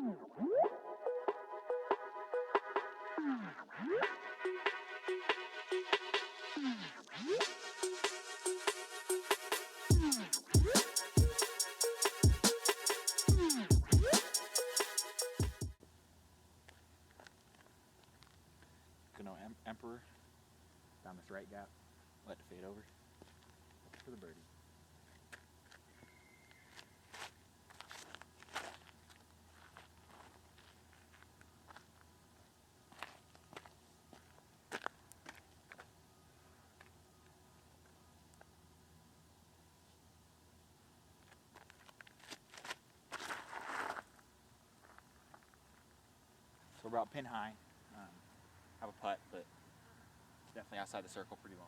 Gonna Emperor down this right gap, let it fade over for the birdie. So we're about pin high. Have a putt, but definitely outside the circle pretty long.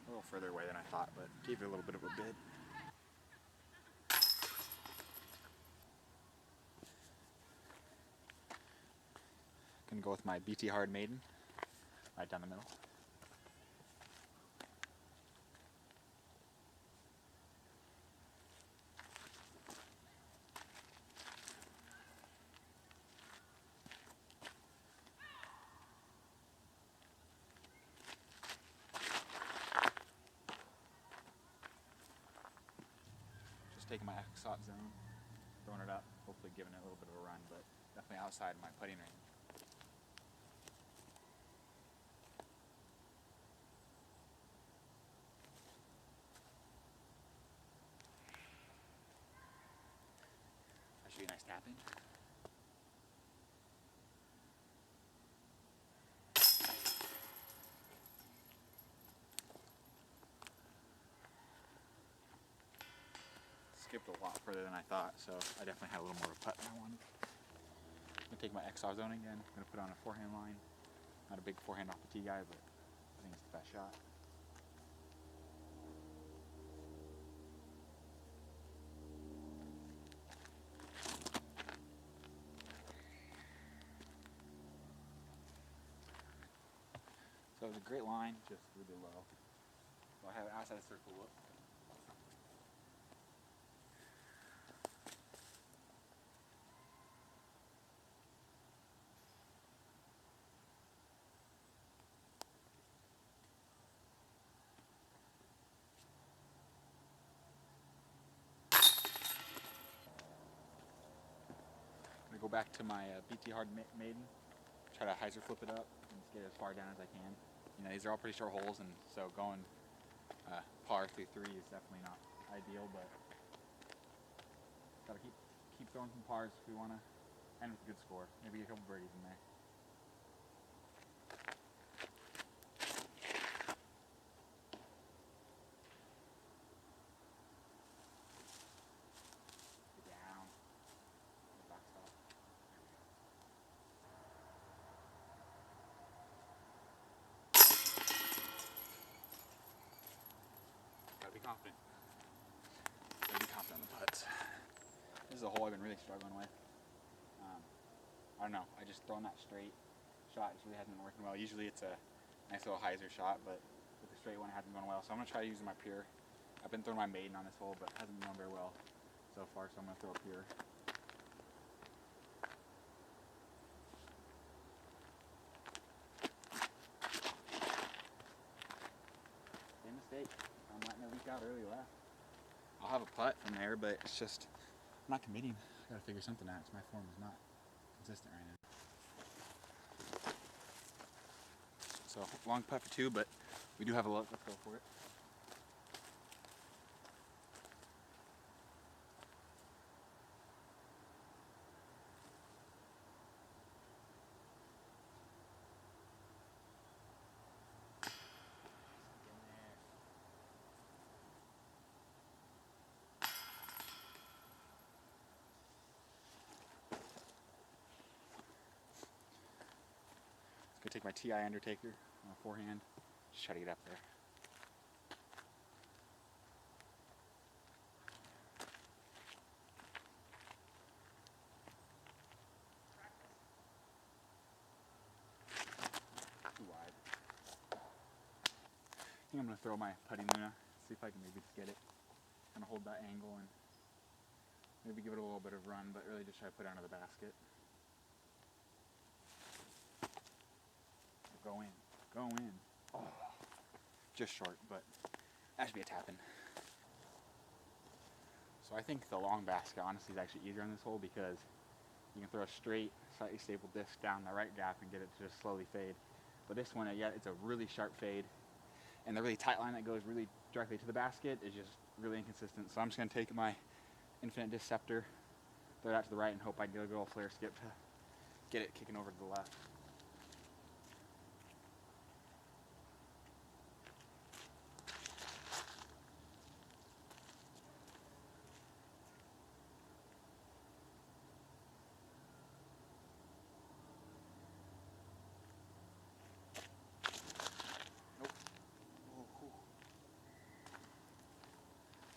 A little further away than I thought, but gave it a little bit of a bid. Gonna go with my BT Hard Maiden, right down the middle. Just taking my X-Shot zone, throwing it up, hopefully giving it a little bit of a run, but definitely outside my putting range. That should be a nice tap in. Skipped a lot further than I thought, so I definitely had a little more of a putt than I wanted. I'm gonna take my X-Shot zone again. I'm gonna put on a forehand line. Not a big forehand off the tee guy, but I think it's the best shot. So it was a great line, just really low. So I have it outside the circle look. I'm gonna go back to my BT Hard Maiden, try to hyzer flip it up and just get it as far down as I can. You know, these are all pretty short holes, and so going par through 3 is definitely not ideal, but gotta keep throwing some pars if we want to end with a good score. Maybe a couple birdies in there. Get down. Backstop. Gotta be confident. Gotta be confident on the putts. This is a hole I've been really struggling with. I don't know, I just throwing that straight shot just really hasn't been working well. Usually it's a nice little hyzer shot, but with the straight one it hasn't gone well. So I'm gonna try using my pure. I've been throwing my maiden on this hole, but it hasn't been going very well so far, so I'm gonna throw a pure. Same mistake. I'm letting it leak out early left. I'll have a putt from there, but it's just I'm not committing. I gotta figure something out. My form is not consistent right now. So long putt for 2, but we do have a look. Let's go for it. Gonna take my TI Undertaker on a forehand. Just try to get up there. think I'm going to throw my putting Luna, see if I can maybe just get it, kind of hold that angle and maybe give it a little bit of run, but really just try to put it under the basket. Go in, go in. Oh, just short, but that should be a tap-in. So I think the long basket honestly is actually easier on this hole because you can throw a straight, slightly stable disc down the right gap and get it to just slowly fade. But this one, yeah, it's a really sharp fade, and the really tight line that goes really directly to the basket is just really inconsistent. So I'm just going to take my infinite disc scepter, throw it out to the right, and hope I can get a good old flare skip to get it kicking over to the left.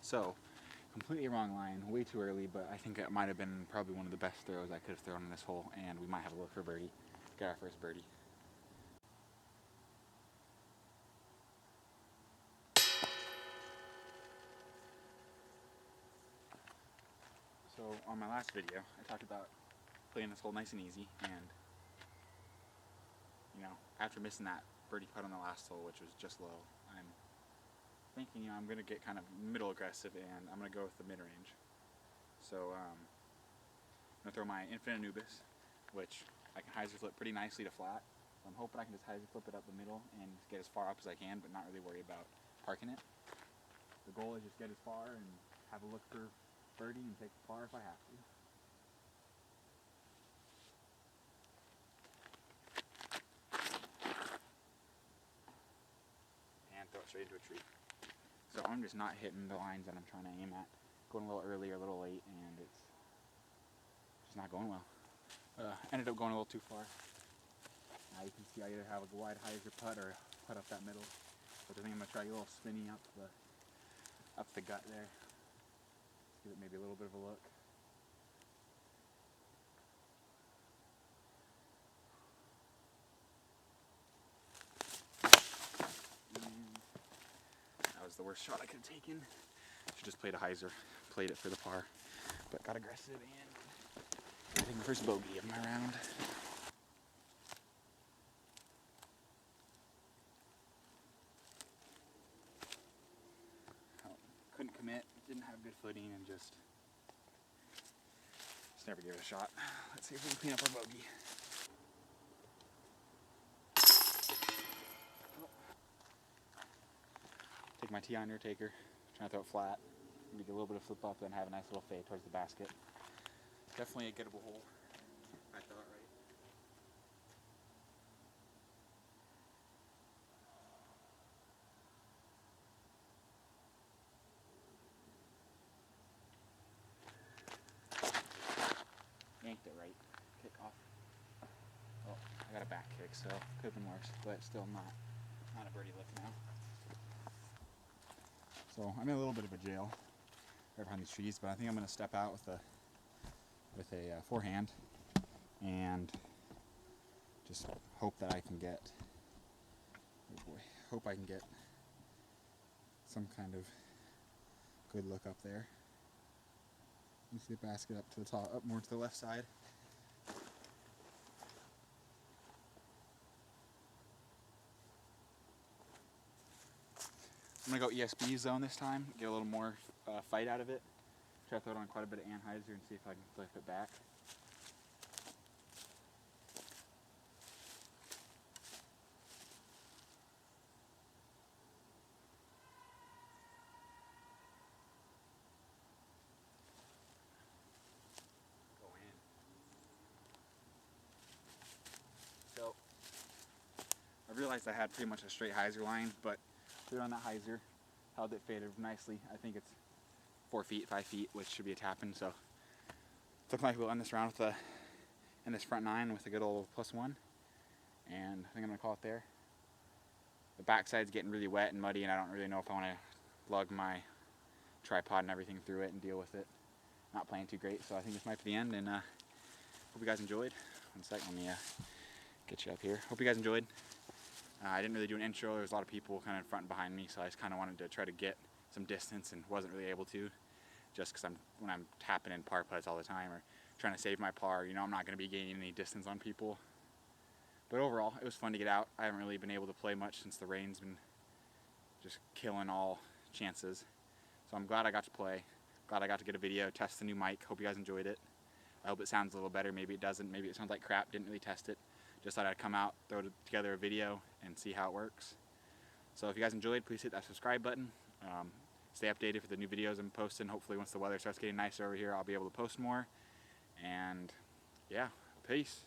So, completely wrong line, way too early, but I think it might have been probably one of the best throws I could have thrown in this hole, and we might have a look for birdie. Get our first birdie. So, on my last video, I talked about playing this hole nice and easy, and, you know, after missing that birdie putt on the last hole, which was just low, I'm thinking, you know, I'm going to get kind of middle aggressive, and I'm going to go with the mid-range. So, I'm going to throw my infinite Nooby, which I can hyzer flip pretty nicely to flat. So I'm hoping I can just hyzer flip it up the middle and just get as far up as I can, but not really worry about parking it. The goal is just get as far and have a look for birdie and take the par if I have to. And throw it straight into a tree. So I'm just not hitting the lines that I'm trying to aim at. Going a little early or a little late, and it's just not going well. Ended up going a little too far. You can see I either have a wide hyzer putt or putt up that middle. But I think I'm going to try a little spinny up the gut there. Give it maybe a little bit of a look. And that was the worst shot I could have taken. Should just played a hyzer, played it for the par, but got aggressive and I think the first bogey of my round. Couldn't commit, didn't have good footing, and just never gave it a shot. Let's see if we can clean up our bogey. Take my tee undertaker, trying to throw it flat, maybe get a little bit of flip up, then have a nice little fade towards the basket. Definitely a gettable hole. I thought right. Yanked it right. Kick off. Oh, I got a back kick, so could have been worse, but still not a birdie lick now. So I'm in a little bit of a jail right behind these trees, but I think I'm going to step out with a forehand and just hope that I can get, hope I can get some kind of good look up there. You see the basket up to the top, up more to the left side. I'm going to go ESB zone this time, get a little more fight out of it. Try to throw it on quite a bit of anhyzer and see if I can flip it back. Go in. So, I realized I had pretty much a straight hyzer line, but threw on that hyzer, held it faded nicely. I think it's 4 feet, 5 feet, which should be a tap-in, so looking like we'll end this round with in this front 9 with a good old +1, and I think I'm going to call it there. The backside's getting really wet and muddy, and I don't really know if I want to lug my tripod and everything through it and deal with it. Not playing too great, so I think this might be the end, and hope you guys enjoyed. One sec, let me get you up here. Hope you guys enjoyed. I didn't really do an intro. There was a lot of people kind of in front and behind me, so I just kind of wanted to try to get some distance and wasn't really able to, just because when I'm tapping in par putts all the time or trying to save my par, you know, I'm not going to be gaining any distance on people. But overall, it was fun to get out. I haven't really been able to play much since the rain's been just killing all chances. So I'm glad I got to play. Glad I got to get a video, test the new mic. Hope you guys enjoyed it. I hope it sounds a little better. Maybe it doesn't. Maybe it sounds like crap. Didn't really test it. Just thought I'd come out, throw together a video, and see how it works. So if you guys enjoyed, please hit that subscribe button. Stay updated for the new videos I'm posting. Hopefully once the weather starts getting nicer over here, I'll be able to post more. And yeah, peace.